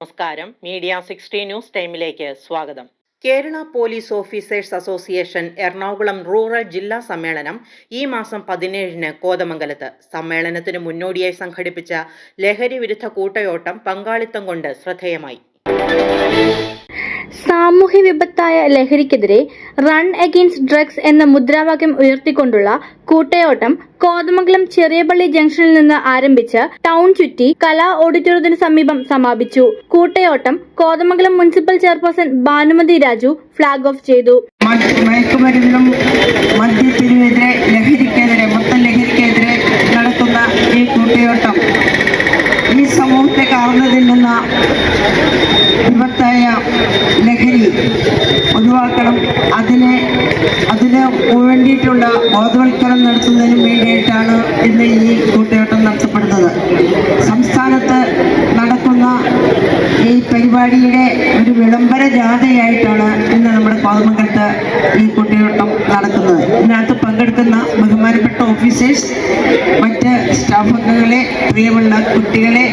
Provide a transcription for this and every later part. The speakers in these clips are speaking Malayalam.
നമസ്കാരം, മീഡിയ 60 ന്യൂസ് ടൈമിലേക്ക് സ്വാഗതം. Kerala police officers association Ernakulam rural ജില്ലാ സമ്മേളനം ഈ മാസം 17-ന് കോതമംഗലത്ത്. സമ്മേളനത്തിന് മുന്നോടിയായി സംഘടിപ്പിച്ച ലഹരി വിരുദ്ധ കൂട്ടയോട്ടം പങ്കാളിത്തം കൊണ്ട് ശ്രദ്ധേയമായി. സാമൂഹ്യ വിപത്തായ ലഹരിക്കെതിരെ റൺ അഗെയിൻസ്റ്റ് ഡ്രഗ്സ് എന്ന മുദ്രാവാക്യം ഉയർത്തിക്കൊണ്ടുള്ള കൂട്ടയോട്ടം കോതമംഗലം ചെറിയപള്ളി ജംഗ്ഷനിൽ നിന്ന് ആരംഭിച്ച് ടൗൺ ചുറ്റി കലാ ഓഡിറ്റോറിയത്തിന് സമീപം സമാപിച്ചു. കൂട്ടയോട്ടം Kothamangalam municipal chairperson Bhanumathi Raju flag off ചെയ്തു. മയക്കുമരുന്നിനും മദ്യത്തിനുമെതിരെ മൊത്തം ലഹരിക്കെതിരെ നടക്കുന്ന ഈ കൂട്ടയോട്ടം ഈ സമൂഹത്തെ കാർന്നതിൽ നിന്ന് വിപത്തായ ലഹരി ഒഴിവാക്കണം. അതിന് വേണ്ടിയിട്ടുള്ള ബോധവൽക്കരണം നടത്തുന്നതിനും വേണ്ടിയിട്ടാണ് ഇന്ന് ഈ കൂട്ടയോട്ടം നടത്തപ്പെടുന്നത്. സംസ്ഥാനത്ത് നടക്കുന്ന ഈ പരിപാടിയുടെ ഒരു വിളംബര ജാഥയായിട്ടാണ് ഇന്ന് നമ്മുടെ കോതമംഗലത്ത് ഈ കൂട്ടയോട്ടം നടക്കുന്നത്. ഇതിനകത്ത് പങ്കെടുക്കുന്ന ബഹുമാനപ്പെട്ട ഓഫീസേഴ്സ്, മറ്റ് സ്റ്റാഫ് അംഗങ്ങളെ, പ്രിയമുള്ള കുട്ടികളെ,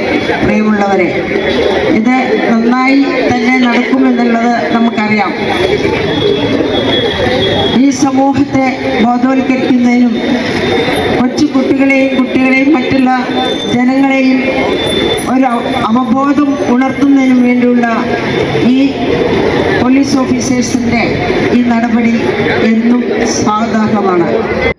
പ്രിയമുള്ളവരെ, ഇത് നന്നായി തന്നെ നടക്കുമെന്നുള്ളത് നമുക്കറിയാം. ഈ സമൂഹത്തെ ബോധവൽക്കരിക്കുന്നതിനും കൊച്ചു കുട്ടികളെയും മറ്റുള്ള ജനങ്ങളെയും ഒരു അവബോധം ഉണർത്തുന്നതിനും വേണ്ടിയുള്ള ഈ പോലീസ് ഓഫീസേഴ്സിന്റെ ഈ നടപടി എന്നും സ്വാഗതാർഹമാണ്.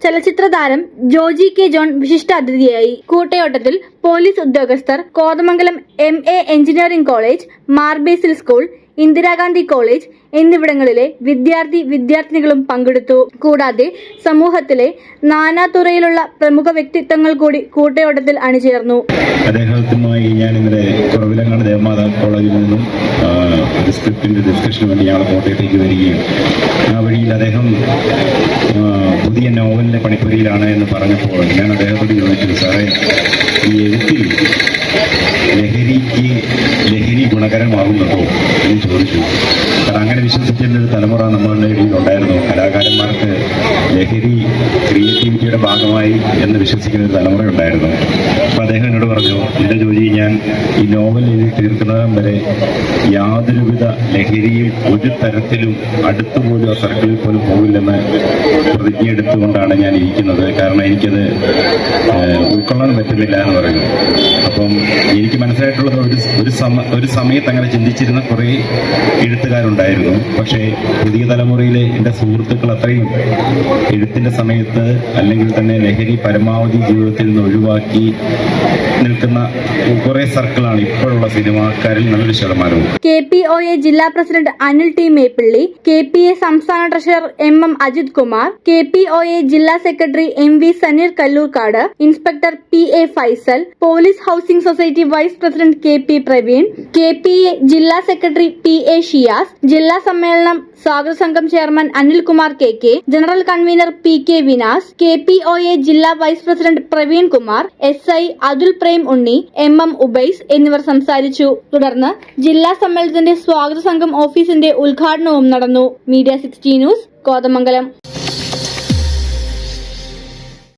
ചലച്ചിത്ര താരം ജോജി കെ ജോൺ വിശിഷ്ടാതിഥിയായി. കൂട്ടയോട്ടത്തിൽ പോലീസ് ഉദ്യോഗസ്ഥർ, Kothamangalam MA engineering college, Mar Basil school, Indira Gandhi college എന്നിവിടങ്ങളിലെ വിദ്യാർത്ഥിനികളും പങ്കെടുത്തു. കൂടാതെ സമൂഹത്തിലെ നാനാതുറയിലുള്ള പ്രമുഖ വ്യക്തിത്വങ്ങൾ കൂടി കൂട്ടയോട്ടത്തിൽ അണിചേർന്നു. അദ്ദേഹവുമായി ഞാൻ ഇന്നലെ കുറവിലങ്ങാട് ദേവമാതാ കോളേജിൽ നിന്നും ഒരു സ്ക്രിപ്റ്റിന്റെ ഡിസ്കഷന് വേണ്ടി ഞങ്ങൾ കോട്ടയത്തേക്ക് വരികയും ആ വഴിയിൽ അദ്ദേഹം പുതിയ നോവലിന്റെ പണിപ്പുരയിലാണ് എന്ന് പറഞ്ഞപ്പോൾ ഞാൻ അദ്ദേഹത്തോട് ചോദിച്ചു, സാറേ, ഈ എഴുത്തിൽ ലഹരി ഗുണകരമാകുന്നുണ്ടോ എന്ന് ചോദിച്ചു. കാരണം അങ്ങനെ വിശ്വസിക്കുന്ന ഒരു തലമുറ നമ്മളുടെ ഇടയിൽ ഉണ്ടായിരുന്നു. കലാകാരന്മാർക്ക് ലഹരി ക്രിയേറ്റിവിറ്റിയുടെ ഭാഗമായി എന്ന് വിശ്വസിക്കുന്ന ഒരു തലമുറ ഉണ്ടായിരുന്നു. അപ്പം അദ്ദേഹം എന്നോട് പറഞ്ഞു, എൻ്റെ ജോലി, ഞാൻ ഈ നോവൽ എഴുതി തീർക്കുന്നതും വരെ യാതൊരുവിധ ലഹരിയും ഒരു തരത്തിലും അടുത്തുപോലും ആ സർക്കിളിൽ പോലും പോകില്ലെന്ന് പ്രതിജ്ഞ എടുത്തുകൊണ്ടാണ് ഞാൻ ഇരിക്കുന്നത്. കാരണം എനിക്കത് ഉൾക്കൊള്ളാൻ പറ്റുന്നില്ല എന്ന് പറയുന്നു. അപ്പം എനിക്ക് മനസ്സിലായിട്ടുള്ളത് ഒരു സമയത്ത് അങ്ങനെ ചിന്തിച്ചിരുന്ന കുറേ എഴുത്തുകാരുണ്ടായിരുന്നു. പക്ഷേ പുതിയ തലമുറയിലെ എൻ്റെ സുഹൃത്തുക്കൾ അത്രയും എഴുത്തിൻ്റെ സമയത്ത് അല്ലെങ്കിൽ തന്നെ ലഹരി പരമാവധി ജീവിതത്തിൽ നിന്ന് ഒഴിവാക്കി നിൽക്കുന്ന കുറെ സർക്കിളാണ് ഇപ്പോഴുള്ള സിനിമാക്കാരിൽ നല്ലൊരു ശതമാനവും. KPOA ജില്ലാ president Anil T Meppilly, KPA സംസ്ഥാന treasurer MM Ajith Kumar, KPOA ജില്ലാ secretary MV Saneer Kallurkad, inspector PA Faisal, police housing society vice president KP Praveen, KPA ജില്ലാ സെക്രട്ടറി PA ഷിയാസ്, ജില്ലാ സമ്മേളനം സ്വാഗത സംഘം chairman Anilkumar KK, general convener PK Vinas, KPOA ജില്ലാ vice president Praveen Kumar, SI Athul Prem Unni, MM Ubais എന്നിവർ സംസാരിച്ചു. തുടർന്ന് ജില്ലാ സമ്മേളനത്തിന്റെ സ്വാഗത സംഘം ഓഫീസിന്റെ ഉദ്ഘാടനവും നടന്നു. Media 60 news, Kothamangalam.